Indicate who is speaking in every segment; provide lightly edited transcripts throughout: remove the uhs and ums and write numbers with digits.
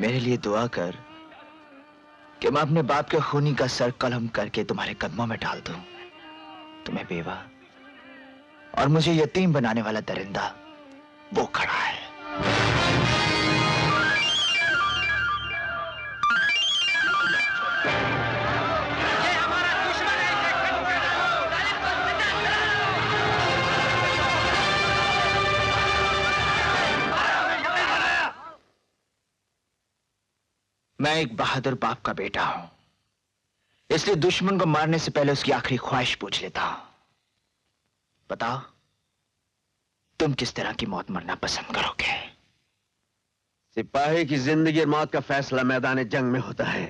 Speaker 1: मेरे लिए दुआ कर कि मैं अपने बाप के खूनी का सर कलम करके तुम्हारे कदमों में डाल दूं। तुम्हें बेवा और मुझे यतीम बनाने वाला दरिंदा वो खड़ा है। मैं एक बहादुर बाप का बेटा हूं, इसलिए दुश्मन को मारने से पहले उसकी आखिरी ख्वाहिश पूछ लेता हूं। बताओ, तुम किस तरह की मौत मरना पसंद करोगे?
Speaker 2: सिपाही की जिंदगी और मौत का फैसला मैदान जंग में होता है।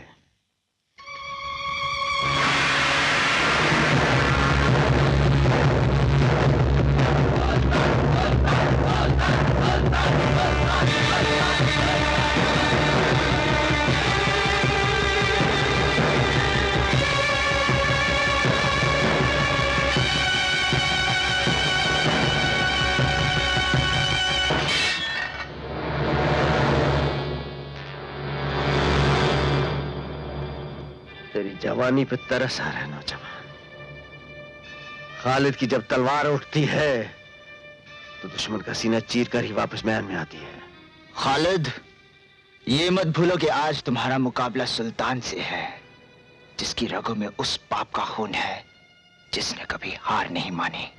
Speaker 2: तेरी जवानी पे तरस आ रहा है नौजवान। खालिद की जब तलवार उठती है तो दुश्मन का सीना चीर कर ही वापस मैदान में आती है।
Speaker 1: खालिद, ये मत भूलो कि आज तुम्हारा मुकाबला सुल्तान से है, जिसकी रगों में उस पाप का खून है जिसने कभी हार नहीं मानी।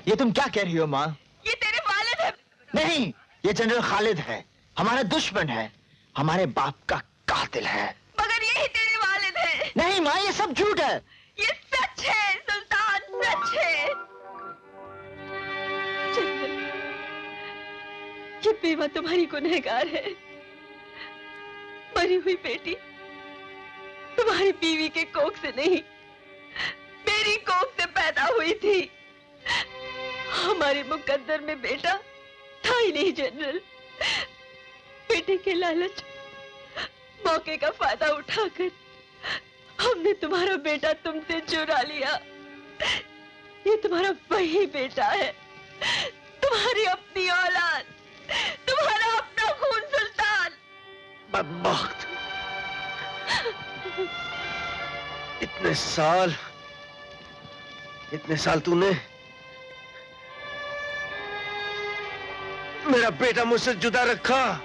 Speaker 1: ये तुम क्या कह रही हो माँ?
Speaker 3: ये तेरे वालिद है।
Speaker 1: नहीं, ये जनरल खालिद है, हमारा दुश्मन है, हमारे बाप का कातिल है।
Speaker 3: मगर यही तेरे वालिद है।
Speaker 1: नहीं माँ, ये सब झूठ है।
Speaker 3: ये सच है सुल्तान, सच है। ये बेवा तुम्हारी गुनहगार है। मरी हुई बेटी तुम्हारी बीवी के कोख से नहीं, मेरी कोख से पैदा हुई थी। हमारे मुकद्दर में बेटा था ही नहीं जनरल। बेटे के लालच, मौके का फायदा उठाकर हमने तुम्हारा बेटा तुमसे चुरा लिया। ये तुम्हारा वही बेटा है, तुम्हारी अपनी औलाद, तुम्हारा अपना खून सुल्तान।
Speaker 2: बदबख्त! इतने साल तूने मेरा बेटा मुझसे जुदा रखा।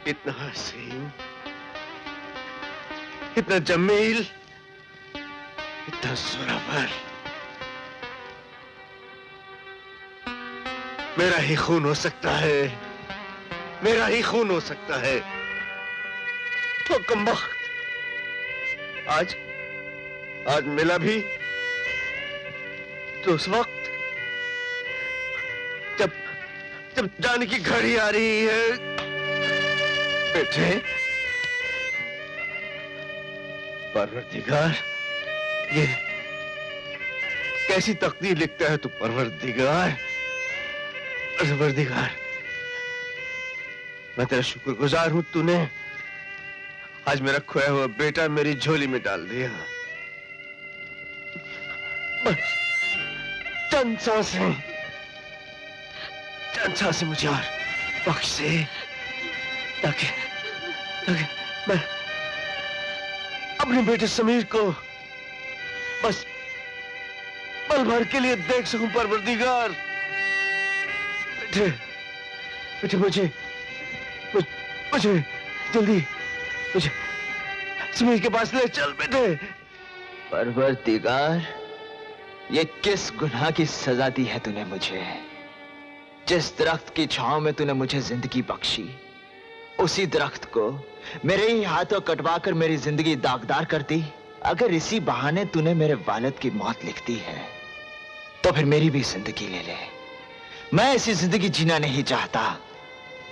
Speaker 2: इतना हसीन, इतना जमील, इतना सुरवर, मेरा ही खून हो सकता है, मेरा ही खून हो सकता है। तो कमबख्त आज मिला भी तो उस वक्त जब जाने की घड़ी आ रही है। बेटे, परवरदिगार, ये कैसी तकदीर लिखता है तू परवरदिगार। परवरदिगार, मैं तेरा शुक्रगुजार हूं, तूने आज मेरा खोया हुआ बेटा मेरी झोली में डाल दिया। बस चंद सांसें मुझे और बख्श दे, ताकि मैं अपने बेटे समीर को बस पल भर के लिए देख सकूं। परवरदिगार, बेटे मुझे जल्दी मुझे समीर के पास ले चल बेटे।
Speaker 1: परवरदिगार, ये किस गुनाह की सजा दी है तूने मुझे? जिस दरख्त की छांव में तूने मुझे जिंदगी बख्शी, उसी दरख्त को मेरे ही हाथों कटवाकर मेरी जिंदगी दागदार कर दी। अगर इसी बहाने तूने मेरे वालिद की मौत लिख दी है, तो फिर मेरी भी जिंदगी ले ले। मैं ऐसी जिंदगी जीना नहीं चाहता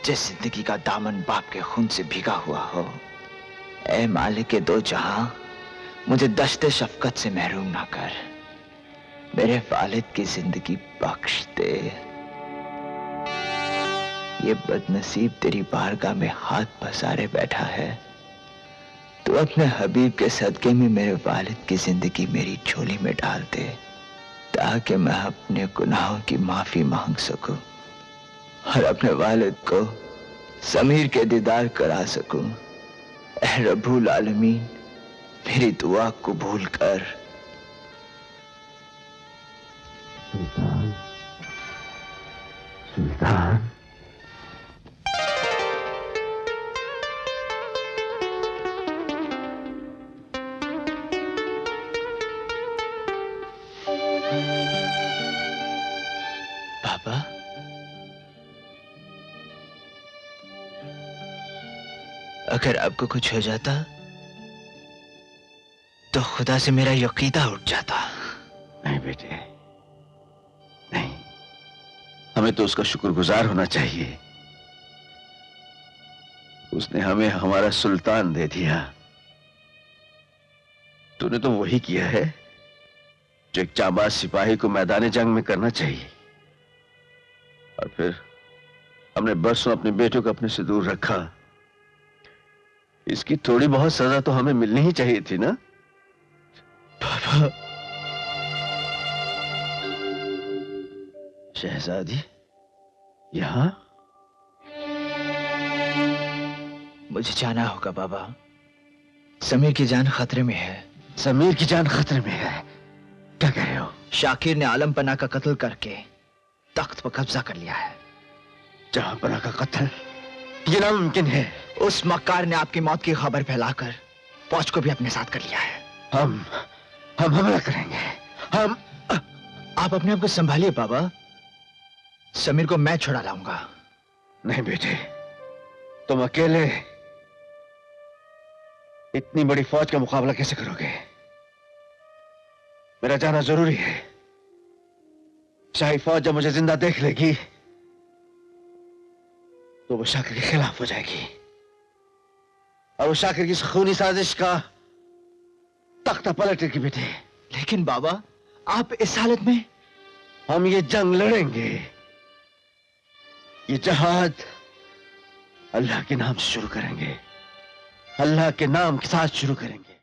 Speaker 1: जिस जिंदगी का दामन बाप के खून से भीगा हुआ हो। ऐ मालिक के दो जहां, मुझे दश्ते शफकत से महरूम ना कर, मेरे वालिद की जिंदगी बख्श दे। ये बदनसीब तेरी बारगाह में हाथ पसारे बैठा है। तू अपने हबीब के सदके में मेरे वालिद की जिंदगी मेरी झोली में डाल दे, ताकि मैं अपने गुनाहों की माफी मांग सकूं और अपने वालिद को समीर के दीदार करा सकूं। ऐ रब्बुल आलमीन, मेरी दुआ कबूल कर।
Speaker 2: सुल्तान, सुल्तान।
Speaker 1: पापा, अगर आपको कुछ हो जाता तो खुदा से मेरा यकीदा उठ जाता।
Speaker 2: नहीं बेटे, नहीं, हमें तो उसका शुक्रगुजार होना चाहिए। उसने हमें हमारा सुल्तान दे दिया। तूने तो वही किया है जो एक जाबाज सिपाही को मैदान जंग में करना चाहिए, और फिर हमने बरसों अपने बेटों को अपने से दूर रखा। इसकी थोड़ी बहुत सजा तो हमें मिलनी ही चाहिए थी ना?
Speaker 1: पापा,
Speaker 2: शहजादी यहां?
Speaker 1: मुझे जाना होगा बाबा। समीर की जान खतरे में है।
Speaker 2: समीर की जान खतरे में है? क्या कह रहे हो?
Speaker 1: शाकिर ने आलम पन्ना का कत्ल करके तख्त पर कब्जा कर लिया है।
Speaker 2: जहां पन्ना का कत्ल? ये नामुमकिन है।
Speaker 1: उस मक्कार ने आपकी मौत की खबर फैलाकर फौज को भी अपने साथ कर लिया है।
Speaker 2: हम हमला करेंगे।
Speaker 1: आप अपने आप को संभालिए बाबा। समीर को मैं छुड़ा लाऊंगा।
Speaker 2: नहीं बेटे, तुम अकेले इतनी बड़ी फौज का मुकाबला कैसे करोगे? मेरा जाना जरूरी है। शाही फौज जब मुझे जिंदा देख लेगी तो वो शाकिर के खिलाफ हो जाएगी, और वो शाकिर की खूनी साजिश का तख्ता पलटेगी बेटे।
Speaker 1: लेकिन बाबा, आप इस हालत में?
Speaker 2: हम ये जंग लड़ेंगे, ये जहाद अल्लाह के नाम से शुरू करेंगे, अल्लाह के नाम के साथ शुरू करेंगे।